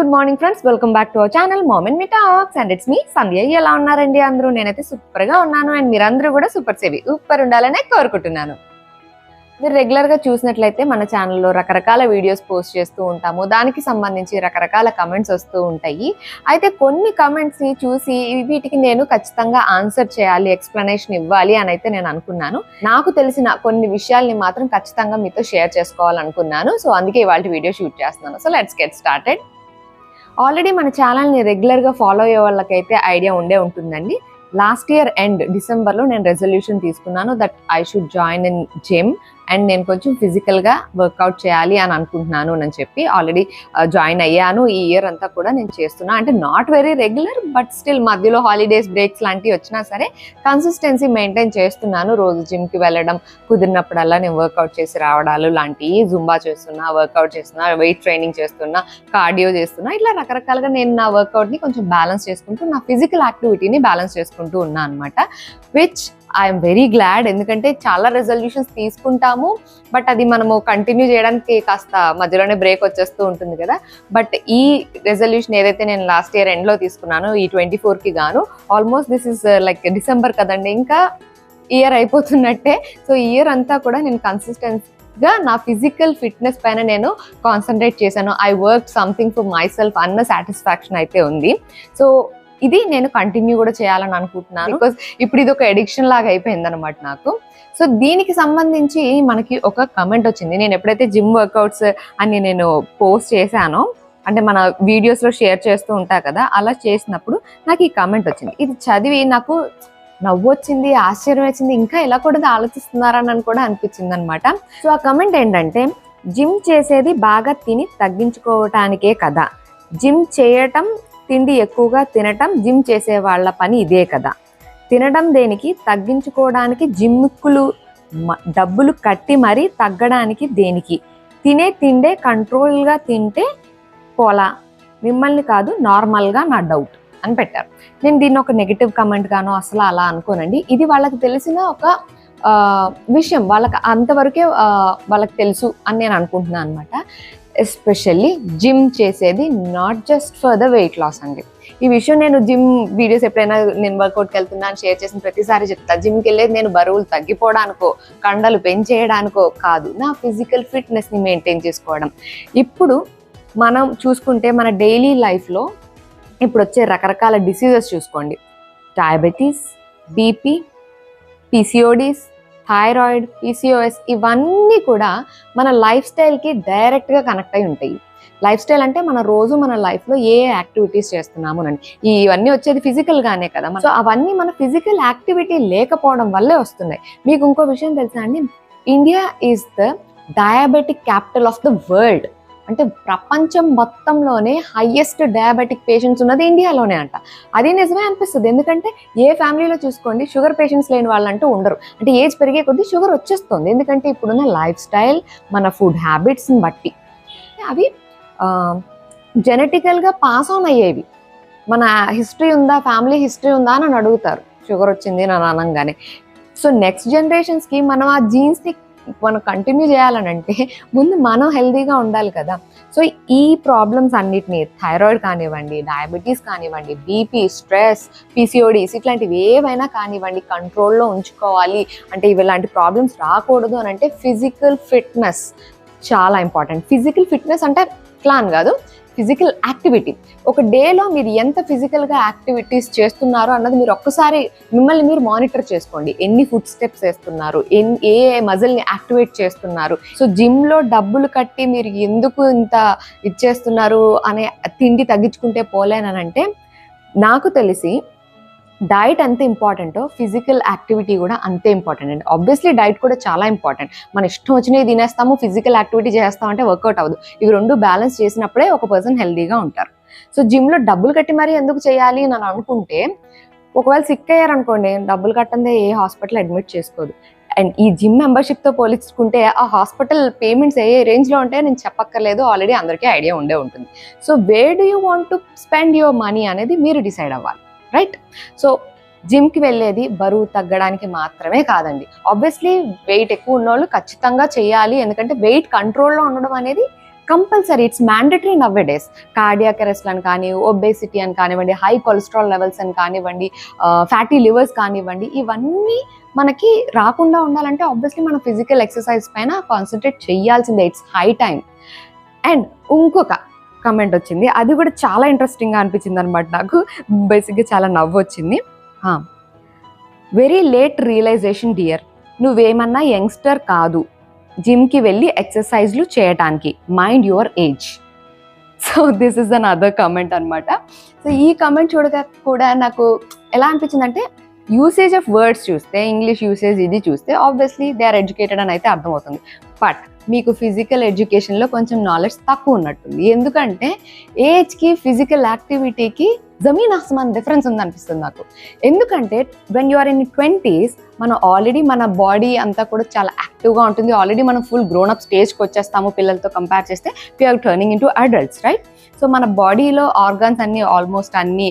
Good morning friends, welcome back to our channel mom and me talks and it's me Sandhya. ఎలా ఉన్నారండి అందరూ? నేనైతే super గా ఉన్నాను అండ్ మీరందరూ కూడా సూపర్ ఉండాలనే కోరుకుంటున్నాను. మీరు రెగ్యులర్ గా చూసినట్లయితే మన ఛానల్లో రకరకాల వీడియోస్ పోస్ట్ చేస్తూ ఉంటాము. దానికి సంబంధించి రకరకాల కమెంట్స్ వస్తూ ఉంటాయి. అయితే కొన్ని కమెంట్స్ ని చూసి వీటికి నేను ఖచ్చితంగా ఆన్సర్ చేయాలి, ఎక్స్ప్లెనేషన్ ఇవ్వాలి అని అయితే నేను అనుకున్నాను. నాకు తెలిసిన కొన్ని విషయాల్ని మాత్రం ఖచ్చితంగా మీతో షేర్ చేసుకోవాలనుకున్నాను. సో అందుకే ఇవాళ వీడియో షూట్ చేస్తున్నాను. So let's get started. Already మన ఛానల్ని రెగ్యులర్గా ఫాలో అయ్యే వాళ్ళకైతే ఐడియా ఉంటుందండి. లాస్ట్ ఇయర్ ఎండ్ డిసెంబర్లో నేను రెజల్యూషన్ తీసుకున్నాను that I should join in gym and నేను కొంచెం ఫిజికల్గా వర్కౌట్ చేయాలి అని అనుకుంటున్నాను అని చెప్పి ఆల్రెడీ జాయిన్ అయ్యాను. ఈ ఇయర్ అంతా కూడా నేను చేస్తున్నా. అంటే not very regular but still మధ్యలో హాలిడేస్ బ్రేక్స్ లాంటివి వచ్చినా సరే కన్సిస్టెన్సీ మెయింటైన్ చేస్తున్నాను. రోజు జిమ్కి వెళ్ళడం, కుదిరినప్పుడల్లా నేను వర్కౌట్ చేసి రావడాలు లాంటివి, జుంబా చేస్తున్నా, వర్కౌట్ చేస్తున్నా, వెయిట్ ట్రైనింగ్ చేస్తున్నా, కార్డియో చేస్తున్నా, ఇట్లా రకరకాలుగా నేను నా వర్కౌట్ని కొంచెం బ్యాలెన్స్ చేసుకుంటూ నా ఫిజికల్ యాక్టివిటీని బ్యాలెన్స్ చేసుకుంటూ ఉన్నా అనమాట. Which I'm very glad. ఎందుకంటే చాలా రెజల్యూషన్స్ తీసుకుంటాము బట్ అది మనము కంటిన్యూ చేయడానికి కాస్త మధ్యలోనే బ్రేక్ వచ్చేస్తూ ఉంటుంది కదా. బట్ ఈ రెజల్యూషన్ ఏదైతే నేను లాస్ట్ ఇయర్ ఎండ్లో తీసుకున్నానో ఈ 24కి గాను almost this is like December కదండి, ఇంకా ఇయర్ అయిపోతున్నట్టే. సో ఈ ఇయర్ అంతా కూడా నేను కన్సిస్టెన్సీగా నా ఫిజికల్ ఫిట్నెస్ పైన నేను కాన్సన్ట్రేట్ చేశాను. I work something for my self అన్న సాటిస్ఫాక్షన్ అయితే ఉంది. సో ఇది నేను కంటిన్యూ కూడా చేయాలని అనుకుంటున్నాను. బికాజ్ ఇప్పుడు ఇది ఒక ఎడిక్షన్ లాగా అయిపోయింది అనమాట నాకు. సో దీనికి సంబంధించి మనకి ఒక కమెంట్ వచ్చింది. నేను ఎప్పుడైతే జిమ్ వర్కౌట్స్ అని నేను పోస్ట్ చేశానో, అంటే మన వీడియోస్లో షేర్ చేస్తూ ఉంటా కదా, అలా చేసినప్పుడు నాకు ఈ కమెంట్ వచ్చింది. ఇది చదివి నాకు నవ్వు వచ్చింది, ఆశ్చర్యం వచ్చింది, ఇంకా ఎలా కూడా ఆలోచిస్తున్నారని కూడా అనిపించింది అనమాట. సో ఆ కమెంట్ ఏంటంటే, జిమ్ చేసేది బాగా తిని తగ్గించుకోవటానికే కదా, జిమ్ చేయటం, తిండి ఎక్కువగా తినటం జిమ్ చేసే వాళ్ళ పని ఇదే కదా, తినడం దేనికి, తగ్గించుకోవడానికి జిమ్కులు డబ్బులు కట్టి మరీ తగ్గడానికి దేనికి, తినే తిండే కంట్రోల్గా తింటే పోలా, మిమ్మల్ని కాదు నార్మల్గా నా డౌట్ అని పెట్టారు. నేను దీన్ని ఒక నెగిటివ్ కమెంట్ గానో అసలు అలా అనుకోనండి. ఇది వాళ్ళకి తెలిసిన ఒక విషయం, వాళ్ళకి అంతవరకే వాళ్ళకి తెలుసు అని నేను అనుకుంటున్నాను అనమాట. ఎస్పెషల్లీ జిమ్ చేసేది not just for the weight loss అండి. ఈ విషయం నేను జిమ్ వీడియోస్ ఎప్పుడైనా నేను వర్కౌట్కి వెళ్తున్నాను షేర్ చేసిన ప్రతిసారి చెప్తా. జిమ్కి వెళ్ళేది నేను బరువులు తగ్గిపోవడానికో, కండలు పెంచేయడానికో కాదు, నా ఫిజికల్ ఫిట్నెస్ని మెయింటైన్ చేసుకోవడం. ఇప్పుడు మనం చూసుకుంటే మన డైలీ లైఫ్లో ఇప్పుడు వచ్చే రకరకాల డిసీజెస్ చూసుకోండి. Diabetes, BP, PCODs, thyroid, PCOS, ఇవన్నీ కూడా మన లైఫ్ స్టైల్కి డైరెక్ట్గా కనెక్ట్ అయి ఉంటాయి. లైఫ్ స్టైల్ అంటే మన రోజు మన లైఫ్లో ఏ యాక్టివిటీస్ చేస్తున్నాము అని, ఇవన్నీ వచ్చేది ఫిజికల్గానే కదా. సో అవన్నీ మన ఫిజికల్ యాక్టివిటీ లేకపోవడం వల్లే వస్తున్నాయి. మీకు ఇంకో విషయం తెలుసా అండి, India is the diabetic capital of the world. అంటే ప్రపంచం మొత్తంలోనే హైయెస్ట్ డయాబెటిక్ పేషెంట్స్ ఉన్నది ఇండియాలోనే అంట. అది నిజమే అనిపిస్తుంది. ఎందుకంటే ఏ ఫ్యామిలీలో చూసుకోండి షుగర్ పేషెంట్స్ లేని వాళ్ళంటూ ఉండరు. అంటే ఏజ్ పెరిగే కొద్దీ షుగర్ వచ్చేస్తుంది. ఎందుకంటే ఇప్పుడున్న లైఫ్ స్టైల్, మన ఫుడ్ హ్యాబిట్స్ని బట్టి అవి జెనెటికల్గా పాస్ ఆన్ అయ్యేవి. మన హిస్టరీ ఉందా, ఫ్యామిలీ హిస్టరీ ఉందా అని అడుగుతారు షుగర్ వచ్చింది అని అనగానే. సో నెక్స్ట్ జనరేషన్స్కి మనం ఆ జీన్స్ని మనం కంటిన్యూ చేయాలనంటే ముందు మనం హెల్తీగా ఉండాలి కదా. సో ఈ ప్రాబ్లమ్స్ అన్నిటినీ, థైరాయిడ్ కానివ్వండి, డయాబెటీస్ కానివ్వండి, బీపీ, స్ట్రెస్, పీసీఓడీస్, ఇట్లాంటివి ఏవైనా కానివ్వండి కంట్రోల్లో ఉంచుకోవాలి అంటే ఇలాంటి ప్రాబ్లమ్స్ రాకూడదు అని అంటే ఫిజికల్ ఫిట్నెస్ చాలా ఇంపార్టెంట్. ఫిజికల్ ఫిట్నెస్ అంటే ప్లాన్ కాదు, ఫిజికల్ యాక్టివిటీ. ఒక డేలో మీరు ఎంత ఫిజికల్గా యాక్టివిటీస్ చేస్తున్నారో అన్నది మీరు ఒక్కసారి మిమ్మల్ని మీరు మానిటర్ చేసుకోండి. ఎన్ని ఫుడ్ స్టెప్స్ వేస్తున్నారు, ఏ మజిల్ని యాక్టివేట్ చేస్తున్నారు. సో జిమ్లో డబ్బులు కట్టి మీరు ఎందుకు ఇంత ఇచ్చేస్తున్నారు అనే తిండి తగ్గించుకుంటే పోలేనంటే, నాకు తెలిసి డైట్ ఎంత ఇంపార్టెంటో ఫిజికల్ యాక్టివిటీ కూడా అంతే ఇంపార్టెంట్ అండి. ఆబ్వియస్లీ డైట్ కూడా చాలా ఇంపార్టెంట్. మన ఇష్టం వచ్చినవి తినేస్తాము, ఫిజికల్ యాక్టివిటీ చేస్తామంటే వర్కౌట్ అవ్వదు. ఇవి రెండు బ్యాలెన్స్ చేసినప్పుడే ఒక పర్సన్ హెల్తీగా ఉంటారు. సో జిమ్లో డబ్బులు కట్టి మరీ ఎందుకు చేయాలి అని అనుకుంటే, ఒకవేళ సిక్ అయ్యారనుకోండి, డబ్బులు కట్టందే ఏ హాస్పిటల్ అడ్మిట్ చేసుకోదు. అండ్ ఈ జిమ్ మెంబర్షిప్తో పోల్చుకుంటే ఆ హాస్పిటల్ పేమెంట్స్ ఏ రేంజ్లో ఉంటాయో నేను చెప్పక్కర్లేదు, ఆల్రెడీ అందరికీ ఐడియా ఉంటుంది. So where do you want to spend your money అనేది మీరు డిసైడ్ అవ్వాలి, రైట్? సో జిమ్కి వెళ్ళేది బరువు తగ్గడానికి మాత్రమే కాదండి. ఆబ్వియస్లీ వెయిట్ ఎక్కువ ఉన్నోళ్ళు ఖచ్చితంగా చేయాలి, ఎందుకంటే వెయిట్ కంట్రోల్లో ఉండడం అనేది compulsory, it's mandatory now days. Cardiac arrest అని కానీ, ఒబేసిటీ అని కానివ్వండి, హై కొలెస్ట్రాల్ లెవెల్స్ అని కానివ్వండి, ఫ్యాటీ లివర్స్ కానివ్వండి, ఇవన్నీ మనకి రాకుండా ఉండాలంటే ఆబ్వియస్లీ మనం ఫిజికల్ ఎక్సర్సైజ్ పైన కాన్సన్ట్రేట్ చేయాల్సిందే. It's high time. అండ్ ఇంకొక కమెంట్ వచ్చింది, అది కూడా చాలా ఇంట్రెస్టింగ్గా అనిపించింది అనమాట నాకు. బేసిక్గా చాలా నవ్వు వచ్చింది. వెరీ లేట్ రియలైజేషన్ డియర్, నువ్వేమన్నా యంగ్స్టర్ కాదు జిమ్కి వెళ్ళి ఎక్సర్సైజ్లు చేయటానికి, mind your age. So this is an other comment అనమాట. సో ఈ కమెంట్ చూడగా కూడా నాకు ఎలా అనిపించిందంటే, యూసేజ్ ఆఫ్ వర్డ్స్ చూస్తే, ఇంగ్లీష్ యూసేజ్ ఇది చూస్తే ఆబ్వియస్లీ దే ఆర్ ఎడ్యుకేటెడ్ అని అయితే అర్థమవుతుంది. బట్ మీకు ఫిజికల్ ఎడ్యుకేషన్లో కొంచెం నాలెడ్జ్ తక్కువ ఉన్నట్టుంది. ఎందుకంటే ఏజ్కి ఫిజికల్ యాక్టివిటీకి జమీన్ ఆస్మాన్ డిఫరెన్స్ ఉందనిపిస్తుంది నాకు. ఎందుకంటే when you are in 20s మనం ఆల్రెడీ మన బాడీ అంతా కూడా చాలా యాక్టివ్గా ఉంటుంది. ఆల్రెడీ మనం ఫుల్ గ్రోనప్ స్టేజ్కి వచ్చేస్తాము పిల్లలతో కంపేర్ చేస్తే. We are turning in to adults, right? So మన బాడీలో ఆర్గాన్స్ అన్నీ ఆల్మోస్ట్ అన్నీ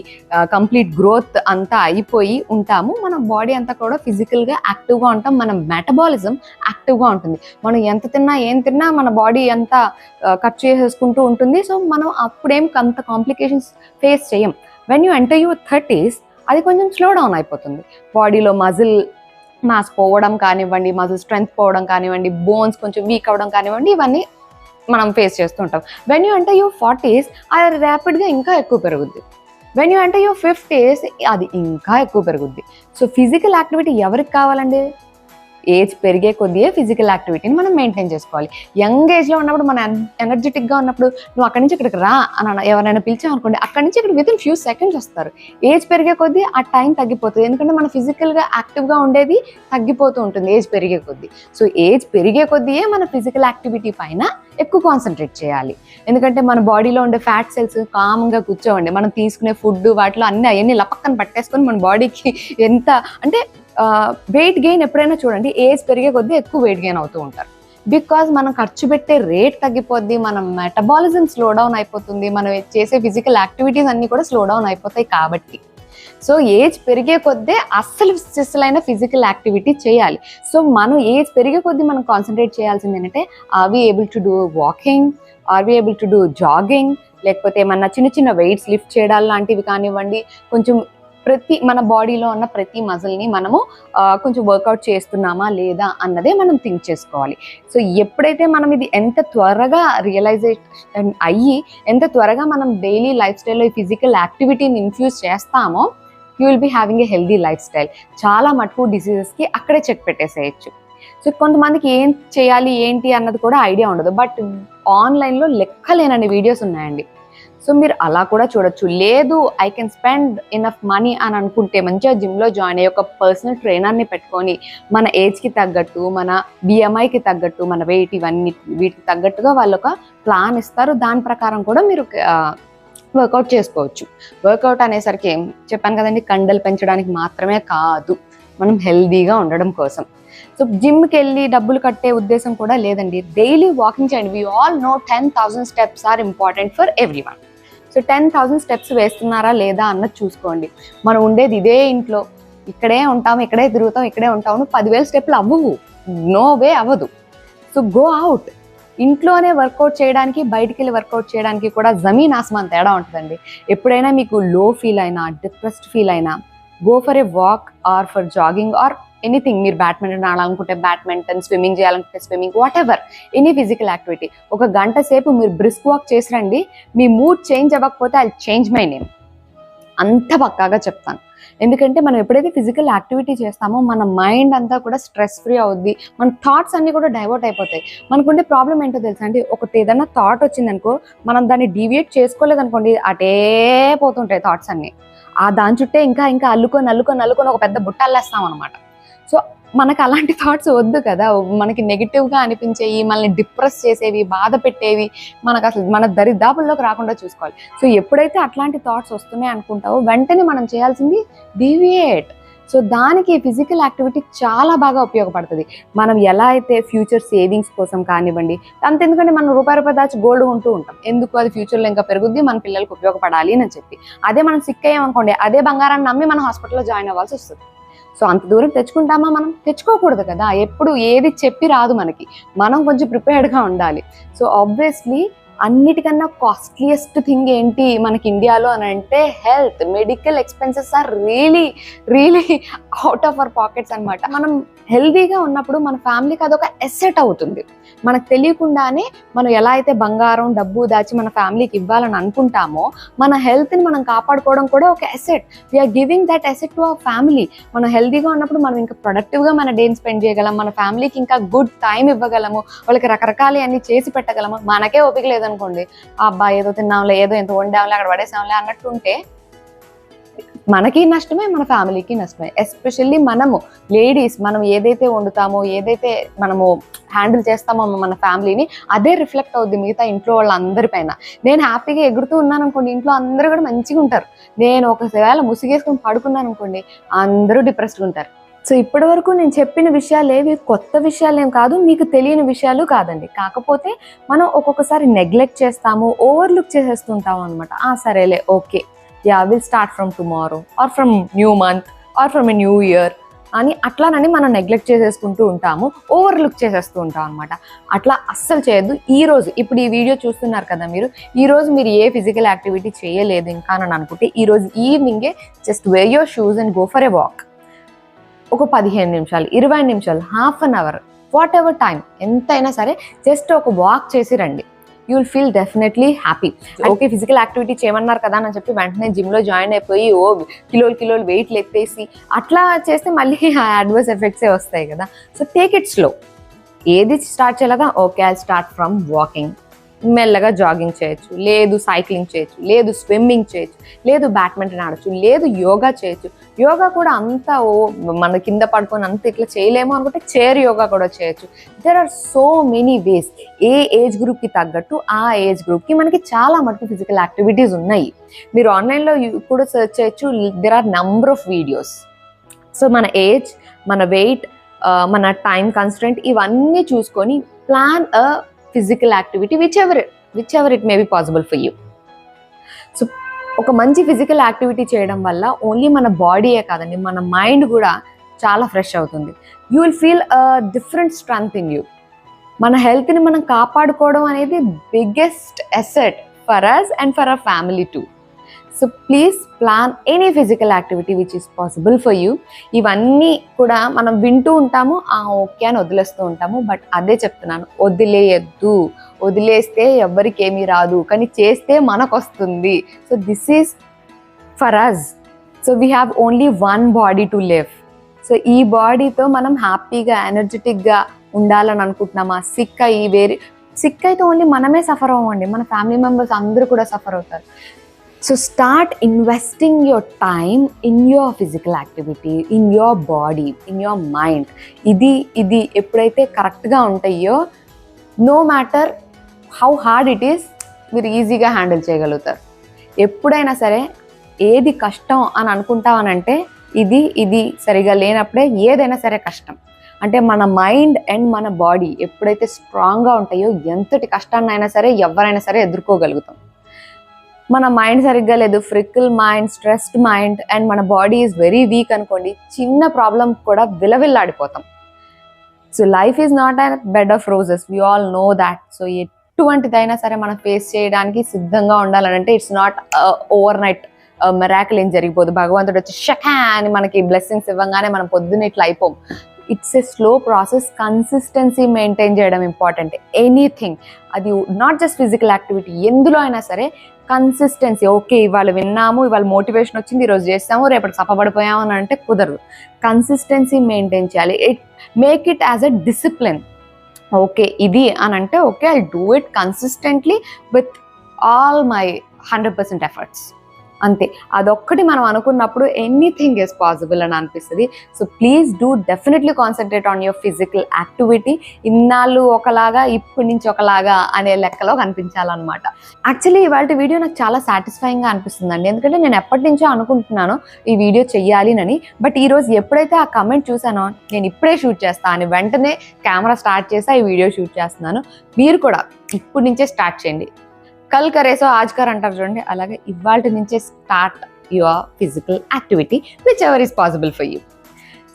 కంప్లీట్ గ్రోత్ అంతా అయిపోయి ఉంటాము. మన బాడీ అంతా కూడా ఫిజికల్గా యాక్టివ్గా ఉంటాం. మన మెటబాలిజం యాక్టివ్గా ఉంటుంది. మనం ఎంత తిన్నా ఏం తిన్నా మన బాడీ అంతా కట్ చేసేసుకుంటూ ఉంటుంది. సో మనం అప్పుడేం అంత కాంప్లికేషన్స్ ఫేస్ చేయం. When you enter your 30s అది కొంచెం స్లో డౌన్ అయిపోతుంది. బాడీలో మజిల్ మాస్ పోవడం కానివ్వండి, మజిల్ స్ట్రెంగ్త్ పోవడం కానివ్వండి, బోన్స్ కొంచెం వీక్ అవ్వడం కానివ్వండి, ఇవన్నీ మనం ఫేస్ చేస్తుంటాం. When you enter your 40s అది ర్యాపిడ్గా ఇంకా ఎక్కువ పెరుగుద్ది. When you enter your 50s అది ఇంకా ఎక్కువ పెరుగుద్ది. సో ఫిజికల్ యాక్టివిటీ ఎవరికి కావాలండి? ఏజ్ పెరిగే కొద్దియే ఫిజికల్ యాక్టివిటీని మనం మెయింటైన్ చేసుకోవాలి. యంగ్ ఏజ్లో ఉన్నప్పుడు మన ఎనర్జెటిక్గా ఉన్నప్పుడు నువ్వు అక్కడి నుంచి ఇక్కడికి రా అని ఎవరైనా పిలిచామనుకోండి, అక్కడి నుంచి ఇక్కడ వితిన్ ఫ్యూ సెకండ్స్ వస్తారు. ఏజ్ పెరిగే కొద్దీ ఆ టైం తగ్గిపోతుంది. ఎందుకంటే మన ఫిజికల్గా యాక్టివ్గా ఉండేది తగ్గిపోతూ ఉంటుంది ఏజ్ పెరిగే కొద్దీ. సో ఏజ్ పెరిగే కొద్దియే మన ఫిజికల్ యాక్టివిటీ పైన ఎక్కువ కాన్సన్ట్రేట్ చేయాలి. ఎందుకంటే మన బాడీలో ఉండే ఫ్యాట్ సెల్స్ కామ్గా కూర్చోవండి. మనం తీసుకునే ఫుడ్ వాటిలో అవన్నీ లపక్కన పట్టేసుకొని మన బాడీకి ఎంత అంటే వెయిట్ గెయిన్ ఎప్పుడైనా చూడండి, ఏజ్ పెరిగే కొద్దీ ఎక్కువ వెయిట్ గెయిన్ అవుతూ ఉంటారు. బికాజ్ మనం ఖర్చు పెట్టే రేట్ తగ్గిపోద్ది, మన మెటబాలిజం స్లో డౌన్ అయిపోతుంది, మనం చేసే ఫిజికల్ యాక్టివిటీస్ అన్నీ కూడా స్లో డౌన్ అయిపోతాయి. కాబట్టి సో ఏజ్ పెరిగే కొద్దే అస్సలైన ఫిజికల్ యాక్టివిటీ చేయాలి. సో మనం ఏజ్ పెరిగే కొద్దీ మనం కాన్సన్ట్రేట్ చేయాల్సింది ఏంటంటే, are we able to do walking, are we able to do jogging, లేకపోతే ఏమన్నా చిన్న చిన్న వెయిట్స్ లిఫ్ట్ చేయడాలు లాంటివి కానివ్వండి. కొంచెం మన బాడీలో ఉన్న ప్రతి మజిల్ని మనము కొంచెం వర్కౌట్ చేస్తున్నామా లేదా అన్నదే మనం థింక్ చేసుకోవాలి. సో ఎప్పుడైతే మనం ఇది ఎంత త్వరగా రియలైజేషన్ అయ్యి ఎంత త్వరగా మనం డైలీ లైఫ్ స్టైల్లో ఈ ఫిజికల్ యాక్టివిటీని ఇన్ఫ్యూజ్ చేస్తామో, you will be having a healthy lifestyle. చాలా మటుకు డిసీజెస్కి అక్కడే చెక్ పెట్టేసేయచ్చు. సో కొంతమందికి ఏం చేయాలి ఏంటి అన్నది కూడా ఐడియా ఉండదు. బట్ ఆన్లైన్లో లెక్కలేనన్ని వీడియోస్ ఉన్నాయండి. సో మీరు అలా కూడా చూడొచ్చు. లేదు I can spend enough money అని అనుకుంటే మంచిగా జిమ్లో జాయిన్ అయ్యి ఒక పర్సనల్ ట్రైనర్ని పెట్టుకొని మన ఏజ్కి తగ్గట్టు, మన బిఎంఐకి తగ్గట్టు, మన వెయిట్ వీటికి తగ్గట్టుగా వాళ్ళు ఒక ప్లాన్ ఇస్తారు. దాని ప్రకారం కూడా మీరు వర్కౌట్ చేసుకోవచ్చు. వర్కౌట్ అనేసరికి చెప్పాను కదండి, కండలు పెంచడానికి మాత్రమే కాదు, మనం హెల్దీగా ఉండడం కోసం. సో జిమ్కి వెళ్ళి డబ్బులు కట్టే ఉద్దేశం కూడా లేదండి. డైలీ వాకింగ్ చేయండి. We all know 10,000 steps are important for everyone. So 10,000 steps వేస్తున్నారా లేదా అన్నది చూసుకోండి. మనం ఉండేది ఇదే ఇంట్లో, ఇక్కడే ఉంటాము, ఇక్కడే తిరుగుతాం, ఇక్కడే ఉంటాము. 10,000 steps అవ్వవు, నో వే అవ్వదు. So go out. ఇంట్లోనే వర్కౌట్ చేయడానికి, బయటికి వెళ్ళి వర్కౌట్ చేయడానికి కూడా జమీన్ ఆస్మాన్ తేడా ఉంటుందండి. ఎప్పుడైనా మీకు లో ఫీల్ అయినా, డిప్రెస్డ్ ఫీల్ అయినా, go for a walk are for jogging or anything. మీరు బ్యాడ్మింటన్ ఆడాలనుకుంటే బ్యాడ్మింటన్, స్విమ్మింగ్ చేయాలనుకుంటే swimming, what ever, any physical activity. ఒక గంట సేపు మీరు బ్రిస్క్ వాక్ చేసిరండి, మీ మూడ్ చేంజ్ అవ్వకపోతే ఐ చేంజ్ మై నేమ్, అంత పక్కాగా చెప్తాను. ఎందుకంటే మనం ఎప్పుడైతే ఫిజికల్ యాక్టివిటీ చేస్తామో మన మైండ్ అంతా కూడా స్ట్రెస్ ఫ్రీ అవుద్ది, మన థాట్స్ అన్నీ కూడా డైవర్ట్ అయిపోతాయి. మనకుండే ప్రాబ్లం ఏంటో తెలుసా అండి, ఒకటి ఏదైనా థాట్ వచ్చిందనుకో, మనం దాన్ని డీవియేట్ చేసుకోలేదనుకోండి, అటే పోతుంటాయి థాట్స్ అన్నీ. దాని చుట్టే ఇంకా అల్లుకొని ఒక పెద్ద బుట్ట అల్లేస్తాం అనమాట. సో మనకు అలాంటి థాట్స్ వద్దు కదా. మనకి నెగిటివ్గా అనిపించేవి, మనల్ని డిప్రెస్ చేసేవి, బాధ పెట్టేవి మనకు అసలు మన దరిదాపుల్లోకి రాకుండా చూసుకోవాలి. సో ఎప్పుడైతే అట్లాంటి థాట్స్ వస్తున్నాయి అనుకుంటావో వెంటనే మనం చేయాల్సింది డీవియేట్. సో దానికి ఫిజికల్ యాక్టివిటీ చాలా బాగా ఉపయోగపడుతుంది. మనం ఎలా అయితే ఫ్యూచర్ సేవింగ్స్ కోసం కానివ్వండి, అంతెందుకంటే మనం రూపాయి దాచి గోల్డ్ ఉంటూ ఉంటాం. ఎందుకు? అది ఫ్యూచర్లో ఇంకా పెరుగుద్ది, మన పిల్లలకు ఉపయోగపడాలి అని చెప్పి. అదే మనం సిక్ అయ్యామనుకోండి, అదే బంగారాన్ని నమ్మి మనం హాస్పిటల్లో జాయిన్ అవ్వాల్సి వస్తుంది. సో అంత దూరం తెచ్చుకుంటామా? మనం తెచ్చుకోకూడదు కదా. ఎప్పుడు ఏది చెప్పి రాదు మనకి, మనం కొంచెం ప్రిపేర్డ్గా ఉండాలి. సో ఆబ్వియస్లీ అన్నిటికన్నా కాస్ట్లీయెస్ట్ థింగ్ ఏంటి మనకి ఇండియాలో అని అంటే health. Medical expenses are really out of our pockets అనమాట. మనం హెల్దీగా ఉన్నప్పుడు మన ఫ్యామిలీకి అదొక ఎసెట్ అవుతుంది. మనకు తెలియకుండానే మనం ఎలా అయితే బంగారం డబ్బు దాచి మన ఫ్యామిలీకి ఇవ్వాలని అనుకుంటామో, మన హెల్త్ని మనం కాపాడుకోవడం కూడా ఒక asset. We are giving that asset to our family. మనం హెల్దీగా ఉన్నప్పుడు మనం ఇంకా ప్రొడక్టివ్గా మన డేని స్పెండ్ చేయగలం, మన ఫ్యామిలీకి ఇంకా గుడ్ టైం ఇవ్వగలము, వాళ్ళకి రకరకాలు అన్ని చేసి పెట్టగలము. మనకే ఓపిక లేదనుకోండి, అబ్బా ఏదో తిన్నాంలే, ఏదో ఎంత వండాంలే, అక్కడ పడేసాంలే అన్నట్టుంటే మనకి నష్టమే, మన ఫ్యామిలీకి నష్టమే. ఎస్పెషల్లీ మనము లేడీస్, మనం ఏదైతే వండుతామో, ఏదైతే మనము హ్యాండిల్ చేస్తామో మన ఫ్యామిలీని, అదే రిఫ్లెక్ట్ అవుద్ది మిగతా ఇంట్లో వాళ్ళందరిపైన. నేను హ్యాపీగా ఎగురుతూ ఉన్నాను అనుకోండి, ఇంట్లో అందరూ కూడా మంచిగా ఉంటారు. నేను ఒకవేళ ముసిగేసుకొని పడుకున్నాను అనుకోండి, అందరూ డిప్రెస్డ్గా ఉంటారు. సో ఇప్పటి వరకు నేను చెప్పిన విషయాలు ఏవి కొత్త విషయాలు ఏం కాదు, మీకు తెలియని విషయాలు కాదండి. కాకపోతే మనం ఒక్కొక్కసారి నెగ్లెక్ట్ చేస్తాము, ఓవర్లుక్ చేసేస్తుంటాము అనమాట. సరేలే, okay, will start from tomorrow or from new month or from a new year అని అట్లానని మనం నెగ్లెక్ట్ చేసేసుకుంటూ ఉంటాము, ఓవర్లుక్ చేసేస్తూ ఉంటాం అనమాట. అట్లా అస్సలు చేయొద్దు. ఈరోజు ఇప్పుడు ఈ వీడియో చూస్తున్నారు కదా మీరు, ఈరోజు మీరు ఏ ఫిజికల్ యాక్టివిటీ చేయలేదు ఇంకా అని అనుకుంటే, ఈరోజు ఈవినింగే just wear your shoes and go for a walk. ఒక 15 నిమిషాలు, 20 నిమిషాలు, half an hour, whatever time, ఎంతైనా సరే జస్ట్ ఒక వాక్ చేసి రండి. You will feel definitely happy. Okay, physical activity చేయమన్నారు కదా అని చెప్పి వెంటనే జిమ్లో జాయిన్ అయిపోయి కిలోలు వెయిట్లు ఎత్తేసి అట్లా చేస్తే మళ్ళీ అడ్వర్స్ ఎఫెక్ట్సే వస్తాయి కదా. So take it slow. ఏది స్టార్ట్ చేయాలగా, okay I start from walking, మెల్లగా జాగింగ్ చేయొచ్చు, లేదు సైక్లింగ్ చేయొచ్చు, లేదు స్విమ్మింగ్ చేయొచ్చు, లేదు బ్యాడ్మింటన్ ఆడచ్చు, లేదు యోగా చేయొచ్చు. యోగా కూడా అంతా మన కింద పడుకొని అంత ఇట్లా చేయలేము అనుకుంటే చైర్ యోగా కూడా చేయొచ్చు. There are so many ways. ఏ ఏజ్ గ్రూప్కి తగ్గట్టు ఆ ఏజ్ గ్రూప్కి మనకి చాలా మటుకు ఫిజికల్ యాక్టివిటీస్ ఉన్నాయి. మీరు ఆన్లైన్లో కూడా సెర్చ్ చేయొచ్చు. There are number of videos. So మన ఏజ్, మన వెయిట్, మన టైం కన్స్ట్రెంట్ ఇవన్నీ చూసుకొని plan a physical activity whichever it may be possible for you. So ఒక మంచి ఫిజికల్ యాక్టివిటీ చేయడం వల్ల ఓన్లీ మన బాడీయే కాదండి, మన మైండ్ కూడా చాలా ఫ్రెష్ అవుతుంది. You will feel a different strength in you. మన హెల్త్ని మనం కాపాడుకోవడం అనేది biggest asset for us and for our family too. So please plan any physical activity which is possible for you. ఇవన్నీ కూడా మనం వింటూ ఉంటాము, ఓకే అని వదిలేస్తూ ఉంటాము. బట్ అదే చెప్తున్నాను, వదిలేయద్దు. వదిలేస్తే ఎవ్వరికి ఏమీ రాదు, కానీ చేస్తే మనకు వస్తుంది. So this is for us. So we have only one body to live. So ఈ బాడీతో మనం హ్యాపీగా ఎనర్జెటిక్గా ఉండాలని అనుకుంటున్నామా? సిక్ అయితే ఓన్లీ మనమే సఫర్ అవ్వండి, మన ఫ్యామిలీ మెంబర్స్ అందరూ కూడా సఫర్ అవుతారు. So start investing your time in your physical activity, in your body, in your mind. ఇది ఎప్పుడైతే కరెక్ట్గా ఉంటాయో, no matter how hard it is, మీరు ఈజీగా హ్యాండిల్ చేయగలుగుతారు. ఎప్పుడైనా సరే ఏది కష్టం అని అనుకుంటామనంటే ఇది సరిగా లేనప్పుడే ఏదైనా సరే కష్టం. అంటే మన మైండ్ అండ్ మన బాడీ ఎప్పుడైతే స్ట్రాంగ్గా ఉంటాయో, ఎంతటి కష్టాన్నైనా సరే ఎవరైనా సరే ఎదుర్కోగలుగుతాం. మన మైండ్ సరిగ్గా లేదు, fickle mind, stressed mind and మన బాడీ ఈజ్ వెరీ వీక్ అనుకోండి, చిన్న ప్రాబ్లం కూడా విలవిల్లాడిపోతాం. So life is not a bed of roses, we all know that. So ఎటువంటిదైనా సరే మనం ఫేస్ చేయడానికి సిద్ధంగా ఉండాలంటే it's not overnight miracle ఏం జరిగిపోదు. భగవంతుడు వచ్చి షకా అని మనకి బ్లెస్సింగ్స్ ఇవ్వగానే మనం పొద్దున్న ఇట్లా అయిపోం. It's a slow process. Consistency maintain చేయడం ఇంపార్టెంట్. ఎనీథింగ్, అది నాట్ జస్ట్ ఫిజికల్ యాక్టివిటీ, ఎందులో అయినా సరే కన్సిస్టెన్సీ. ఓకే ఇవాళ విన్నాము, ఇవాళ మోటివేషన్ వచ్చింది, ఈరోజు చేస్తాము, రేపటి సఫపడిపోయాము అని అంటే కుదరదు. కన్సిస్టెన్సీ మెయింటైన్ చేయాలి. Make it as a discipline. Okay ఇది అని అంటే okay I do it consistently with all my 100% efforts. అంతే, అదొక్కటి మనం అనుకున్నప్పుడు ఎనీథింగ్ ఈజ్ పాసిబుల్ అని అనిపిస్తుంది. So please do definitely concentrate on your physical activity. ఇన్నాళ్ళు ఒకలాగా ఇప్పటి నుంచి ఒకలాగా అనే లెక్కలో కనిపించాలన్నమాట. యాక్చువల్లీ ఇవాళ వీడియో నాకు చాలా సాటిస్ఫైయింగ్గా అనిపిస్తుందండి, ఎందుకంటే నేను ఎప్పటి నుంచో అనుకుంటున్నాను ఈ వీడియో చెయ్యాలి అని. బట్ ఈరోజు ఎప్పుడైతే ఆ కమెంట్ చూసానో, నేను ఇప్పుడే షూట్ చేస్తాను అని వెంటనే కెమెరా స్టార్ట్ చేసి ఈ వీడియో షూట్ చేస్తున్నాను. మీరు కూడా ఇప్పటి నుంచే స్టార్ట్ చేయండి. కల్ కరేసో ఆజ్ కర్ అంటారు చూడండి, అలాగే ఇవాళ నుంచే start your physical activity whichever is possible for you.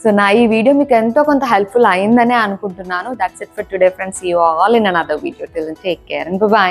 So నా ఈ వీడియో మీకు ఎంతో కొంత హెల్ప్ఫుల్ అయిందనే అనుకుంటున్నాను. That's it for today friends. See you all in another video. Till then take care and by.